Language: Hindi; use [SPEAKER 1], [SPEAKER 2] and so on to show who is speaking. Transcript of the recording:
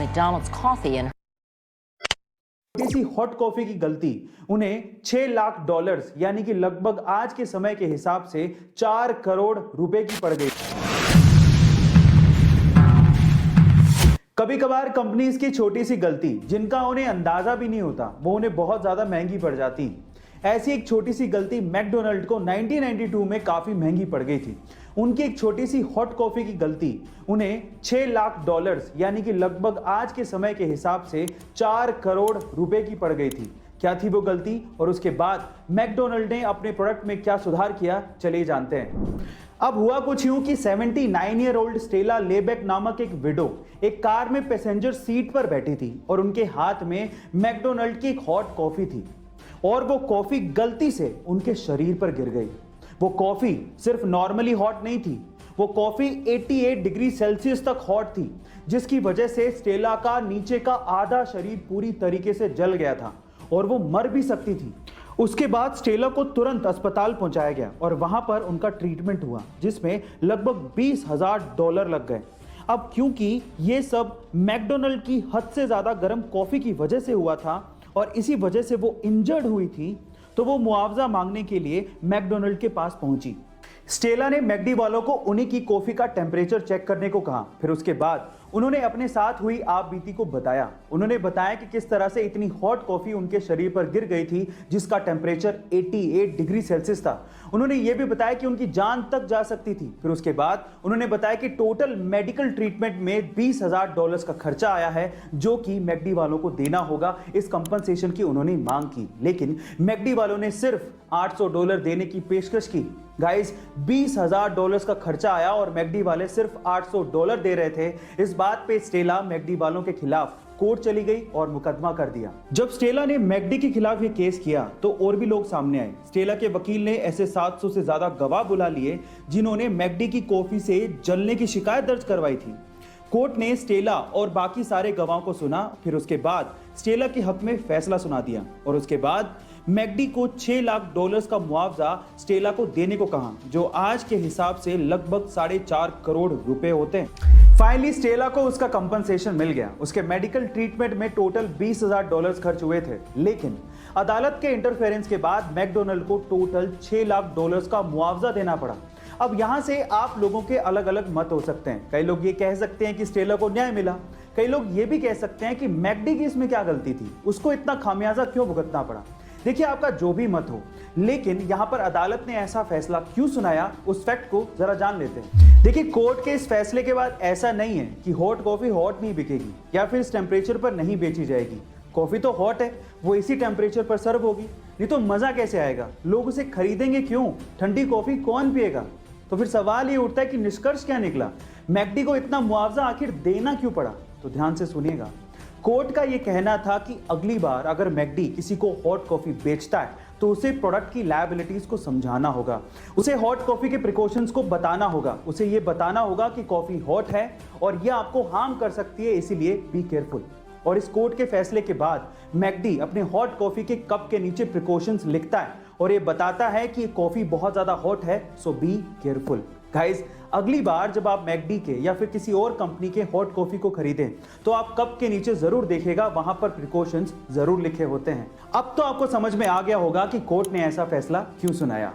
[SPEAKER 1] McDonald's coffee in
[SPEAKER 2] किसी हॉट कॉफी की गलती उन्हें $6 लाख यानी कि लगभग आज के समय के हिसाब से 4 करोड़ रुपए की पड़ गई। कभी कभार कंपनीज की छोटी सी गलती जिनका उन्हें अंदाजा भी नहीं होता वो उन्हें बहुत ज्यादा महंगी पड़ जाती। ऐसी एक छोटी सी गलती मैकडोनल्ड को 1992 में काफी महंगी पड़ गई थी। उनकी एक छोटी सी हॉट कॉफी की गलती उन्हें $6 लाख यानी कि लगभग आज के समय के हिसाब से 4 करोड़ रुपए की पड़ गई थी। क्या थी वो गलती और उसके बाद मैकडोनल्ड ने अपने प्रोडक्ट में क्या सुधार किया, चलिए जानते हैं। अब हुआ कुछ यूं कि 79 ईयर ओल्ड स्टेला लेबेक नामक एक विडो एक कार में पैसेंजर सीट पर बैठी थी और उनके हाथ में मैकडोनल्ड की एक हॉट कॉफी थी और वो कॉफी गलती से उनके शरीर पर गिर गई। वो कॉफी सिर्फ नॉर्मली हॉट नहीं थी, वो कॉफी 88 डिग्री सेल्सियस तक हॉट थी, जिसकी वजह से स्टेला का नीचे का आधा शरीर पूरी तरीके से जल गया था और वो मर भी सकती थी। उसके बाद स्टेला को तुरंत अस्पताल पहुंचाया गया और वहां पर उनका ट्रीटमेंट हुआ जिसमें लगभग $20,000 लग गए। अब क्योंकि ये सब मैकडोनल्ड की हद से ज्यादा गर्म कॉफी की वजह से हुआ था और इसी वजह से वो इंजर्ड हुई थी, तो वो मुआवजा मांगने के लिए मैकडोनल्ड के पास पहुंची। स्टेला ने मैकडी वालों को उन्हीं की कॉफी का टेम्परेचर चेक करने को कहा। फिर उसके बाद उन्होंने अपने साथ हुई आप बीती को बताया। उन्होंने बताया कि किस तरह से इतनी हॉट कॉफी उनके शरीर पर गिर गई थी जिसका टेम्परेचर 88 डिग्री सेल्सियस था। उन्होंने ये भी बताया कि उनकी जान तक जा सकती थी। फिर उसके बाद उन्होंने बताया कि टोटल मेडिकल ट्रीटमेंट में $20,000 का खर्चा आया है जो कि मैकडी वालों को देना होगा। इस कंपनसेशन की उन्होंने मांग की, लेकिन मैकडी वालों ने सिर्फ $800 देने की पेशकश की। गाइस, $20,000 का खर्चा आया और मैकडी वाले सिर्फ $800 दे रहे थे। इस बात पे स्टेला मैकडी वालों के खिलाफ कोर्ट चली गई और मुकदमा कर दिया। जब स्टेला ने मैकडी के खिलाफ ये केस किया तो और भी लोग सामने आए। स्टेला के वकील ने ऐसे 700 से ज्यादा गवाह बुला लिए जिन्होंने मैकडी की कॉफी से जलने की शिकायत दर्ज करवाई थी। कोर्ट ने स्टेला और बाकी सारे गवाहों को सुना। फिर उसके बाद स्टेला के हक में फैसला सुना दिया और उसके बाद मैकडी को $6 लाख का मुआवजा स्टेला को देने को कहा, जो आज के हिसाब से लगभग 4.5 करोड़ रुपए होते हैं। फाइनली स्टेला को उसका कंपनसेशन मिल गया। उसके मेडिकल ट्रीटमेंट में टोटल $20,000 खर्च हुए थे, लेकिन अदालत के इंटरफेरेंस के बाद मैकडोनल्ड को टोटल $6 लाख का मुआवजा देना पड़ा। अब यहां से आप लोगों के अलग अलग मत हो सकते हैं। कई लोग ये कह सकते हैं कि स्टेला को न्याय मिला, कई लोग ये भी कह सकते हैं कि मैकडी की इसमें क्या गलती थी, उसको इतना खामियाजा क्यों भुगतना पड़ा। देखिए, आपका जो भी मत हो, लेकिन यहां पर अदालत ने ऐसा फैसला क्यों सुनाया उस फैक्ट को जरा जान लेते हैं। देखिए, कोर्ट के इस फैसले के बाद ऐसा नहीं है कि हॉट कॉफी हॉट नहीं बिकेगी या फिर इस टेम्परेचर पर नहीं बेची जाएगी। कॉफी तो हॉट है, वो इसी टेम्परेचर पर सर्व होगी, नहीं तो मजा कैसे आएगा, लोग उसे खरीदेंगे क्यों, ठंडी कॉफी कौन पिएगा। तो फिर सवाल ये उठता है कि निष्कर्ष क्या निकला, मैकडी को इतना मुआवजा आखिर देना क्यों पड़ा। तो ध्यान से सुनिएगा। कोर्ट का यह कहना था कि अगली बार अगर मैकडी किसी को हॉट कॉफी बेचता है तो उसे प्रोडक्ट की लायबिलिटीज को समझाना होगा, उसे हॉट कॉफी के प्रिकॉशंस को बताना होगा, उसे यह बताना होगा कि कॉफी हॉट है और यह आपको हार्म कर सकती है, इसीलिए बी केयरफुल। और इस कोर्ट के फैसले के बाद मैकडी अपने हॉट कॉफी के कप के नीचे प्रिकॉशंस लिखता है और ये बताता है कि कॉफी बहुत ज्यादा हॉट है, सो बी केयरफुल। गाइस, अगली बार जब आप मैकडी के या फिर किसी और कंपनी के हॉट कॉफी को खरीदें तो आप कप के नीचे जरूर देखिएगा, वहां पर प्रिकॉशंस जरूर लिखे होते हैं। अब तो आपको समझ में आ गया होगा कि कोर्ट ने ऐसा फैसला क्यों सुनाया।